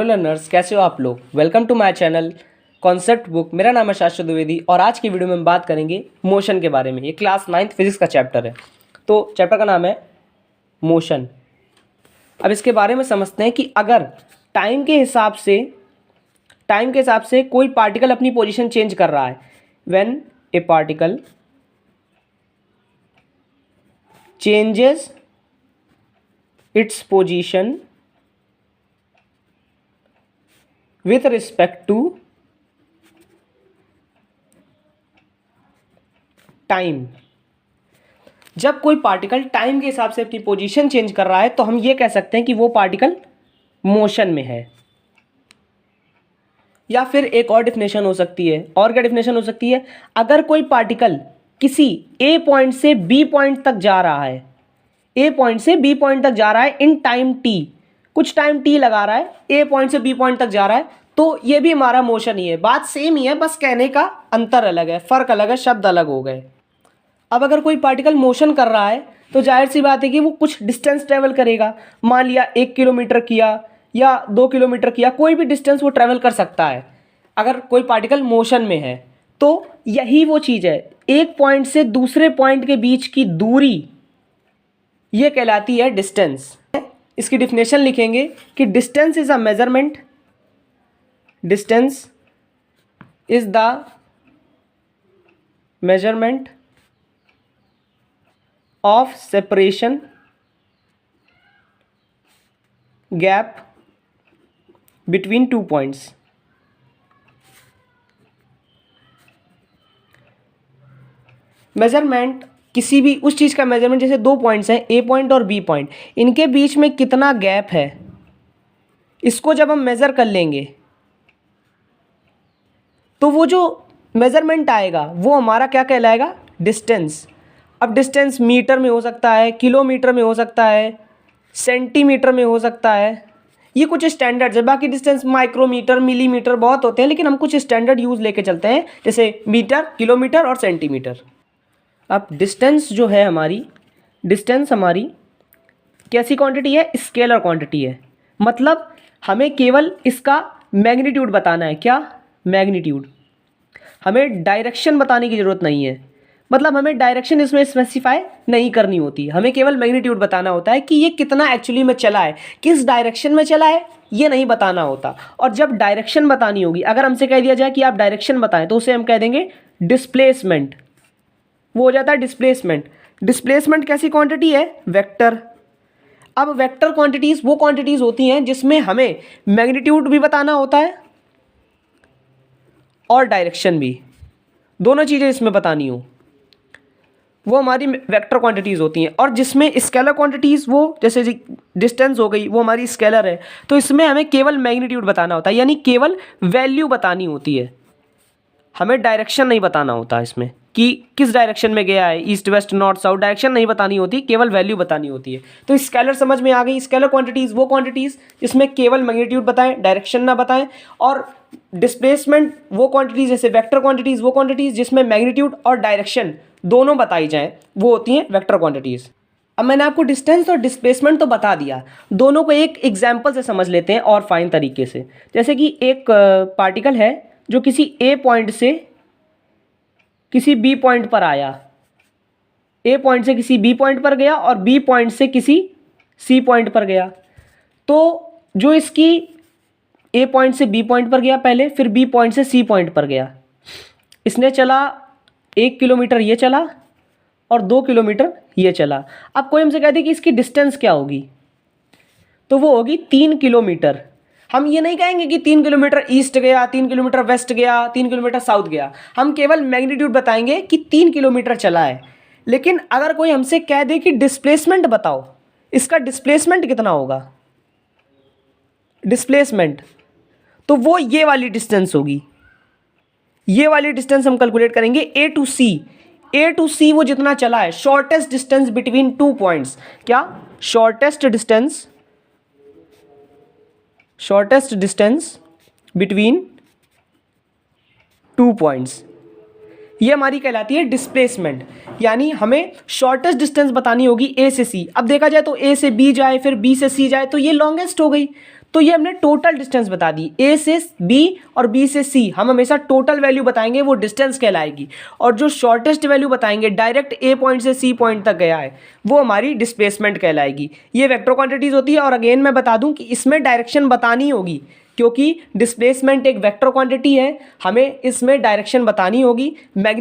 Hello learners, कैसे हो आप लोग। Welcome to my channel concept book. मेरा नाम है शाश्वत द्विवेदी और आज की वीडियो में हम बात करेंगे मोशन के बारे में। ये क्लास 9th फिजिक्स का चैप्टर है। तो चैप्टर का नाम है मोशन। अब इसके बारे में समझते हैं कि अगर टाइम के हिसाब से कोई पार्टिकल अपनी पोजीशन चेंज कर रहा है, when A particle changes its position with respect to time. जब कोई पार्टिकल टाइम के हिसाब से अपनी पोजीशन चेंज कर रहा है तो हम ये कह सकते हैं कि वो पार्टिकल मोशन में है। या फिर एक और डेफिनेशन हो सकती है। और क्या डेफिनेशन हो सकती है? अगर कोई पार्टिकल किसी ए पॉइंट से बी पॉइंट तक जा रहा है, ए पॉइंट से बी पॉइंट तक जा रहा है इन टाइम टी, कुछ टाइम टी लगा रहा है, ए पॉइंट से बी पॉइंट तक जा रहा है, तो ये भी हमारा मोशन ही है। बात सेम ही है, बस कहने का अंतर अलग है, फर्क अलग है, शब्द अलग हो गए। अब अगर कोई पार्टिकल मोशन कर रहा है तो जाहिर सी बात है कि वो कुछ डिस्टेंस ट्रेवल करेगा। मान लिया 1 किलोमीटर किया या 2 किलोमीटर किया, कोई भी डिस्टेंस वो ट्रेवल कर सकता है अगर कोई पार्टिकल मोशन में है। तो यही वो चीज़ है, एक पॉइंट से दूसरे पॉइंट के बीच की दूरी, ये कहलाती है डिस्टेंस। इसकी डिफिनेशन लिखेंगे कि distance is a measurement, distance is the measurement of separation gap between two points. Measurement किसी भी उस चीज़ का मेजरमेंट, जैसे दो पॉइंट्स हैं, ए पॉइंट और बी पॉइंट, इनके बीच में कितना गैप है, इसको जब हम मेज़र कर लेंगे तो वो जो मेज़रमेंट आएगा वो हमारा क्या कहलाएगा? डिस्टेंस। अब डिस्टेंस मीटर में हो सकता है, किलोमीटर में हो सकता है, सेंटीमीटर में हो सकता है, ये कुछ स्टैंडर्ड्स है। बाकी डिस्टेंस माइक्रोमीटर, मिलीमीटर बहुत होते हैं, लेकिन हम कुछ स्टैंडर्ड यूज़ लेके चलते हैं, जैसे मीटर, किलोमीटर और सेंटीमीटर। अब डिस्टेंस जो है हमारी, डिस्टेंस हमारी कैसी क्वांटिटी है? स्केलर क्वांटिटी है। मतलब हमें केवल इसका मैग्नीट्यूड बताना है। क्या? मैग्नीट्यूड। हमें डायरेक्शन बताने की ज़रूरत नहीं है। मतलब हमें डायरेक्शन इसमें स्पेसिफाई नहीं करनी होती, हमें केवल मैग्नीट्यूड बताना होता है कि ये कितना एक्चुअली में चला है, किस डायरेक्शन में चला है, ये नहीं बताना होता। और जब डायरेक्शन बतानी होगी, अगर हमसे कह दिया जाए कि आप डायरेक्शन बताएं, तो उसे हम कह देंगे डिस्प्लेसमेंट। वो हो जाता है डिस्प्लेसमेंट। डिस्प्लेसमेंट कैसी क्वांटिटी है? वेक्टर। अब वेक्टर क्वांटिटीज़ वो क्वांटिटीज़ होती हैं जिसमें हमें मैग्नीट्यूड भी बताना होता है और डायरेक्शन भी, दोनों चीज़ें इसमें बतानी हो, वो हमारी वेक्टर क्वांटिटीज़ होती हैं। और जिसमें स्केलर क्वांटिटीज़, वो जैसे डिस्टेंस हो गई, वो हमारी स्केलर है, तो इसमें हमें केवल मैग्नीट्यूड बताना होता है, यानी केवल वैल्यू बतानी होती है, हमें डायरेक्शन नहीं बताना होता इसमें कि किस डायरेक्शन में गया है, east west north south, direction नहीं बतानी होती, केवल वैल्यू बतानी होती है। तो स्केलर समझ में आ गई। स्केलर क्वांटिटीज़ वो क्वांटिटीज़ जिसमें केवल मैग्नीट्यूड बताएं, डायरेक्शन ना बताएं। और डिस्प्लेसमेंट वो क्वांटिटीज़, जैसे वेक्टर क्वांटिटीज़ वो क्वांटिटीज़ जिसमें मैग्नीट्यूड और डायरेक्शन दोनों बताई जाएँ, वो होती हैं वेक्टर क्वांटिटीज़। अब मैंने आपको डिस्टेंस और डिस्प्लेसमेंट तो बता दिया, दोनों को एक एग्जाम्पल से समझ लेते हैं और फाइन तरीके से। जैसे कि एक पार्टिकल है जो किसी ए पॉइंट से किसी बी पॉइंट पर आया, ए पॉइंट से किसी बी पॉइंट पर गया और बी पॉइंट से किसी सी पॉइंट पर गया। तो जो इसकी ए पॉइंट से बी पॉइंट पर गया पहले, फिर बी पॉइंट से सी पॉइंट पर गया, इसने चला 1 किलोमीटर ये चला और 2 किलोमीटर ये चला। अब कोई हमसे कहते कि इसकी डिस्टेंस क्या होगी, तो वो होगी 3 किलोमीटर। हम ये नहीं कहेंगे कि 3 किलोमीटर ईस्ट गया, 3 किलोमीटर वेस्ट गया, 3 किलोमीटर साउथ गया, हम केवल मैग्नीट्यूड बताएंगे कि 3 किलोमीटर चला है। लेकिन अगर कोई हमसे कह दे कि डिस्प्लेसमेंट बताओ, इसका डिस्प्लेसमेंट कितना होगा, डिस्प्लेसमेंट, तो वो ये वाली डिस्टेंस होगी। ये वाली डिस्टेंस हम कैलकुलेट करेंगे ए टू सी। ए टू सी वो जितना चला है, shortest distance between two points. क्या? Shortest distance between two points, ये हमारी कहलाती है डिस्प्लेसमेंट। यानी हमें शॉर्टेस्ट डिस्टेंस बतानी होगी ए से सी। अब देखा जाए तो ए से बी जाए, फिर बी से सी जाए, तो ये लॉन्गेस्ट हो गई। तो ये हमने टोटल डिस्टेंस बता दी, ए से बी और बी से सी हम हमेशा टोटल वैल्यू बताएंगे, वो डिस्टेंस कहलाएगी। और जो शॉर्टेस्ट वैल्यू बताएंगे डायरेक्ट ए पॉइंट से सी पॉइंट तक गया है, वो हमारी डिस्प्लेसमेंट कहलाएगी। ये वेक्टर क्वांटिटीज होती है। और अगेन मैं बता दूं कि इसमें डायरेक्शन बतानी होगी, क्योंकि डिस्प्लेसमेंट एक वेक्टर क्वांटिटी है, हमें इसमें डायरेक्शन बतानी होगी। मैग्नेटिक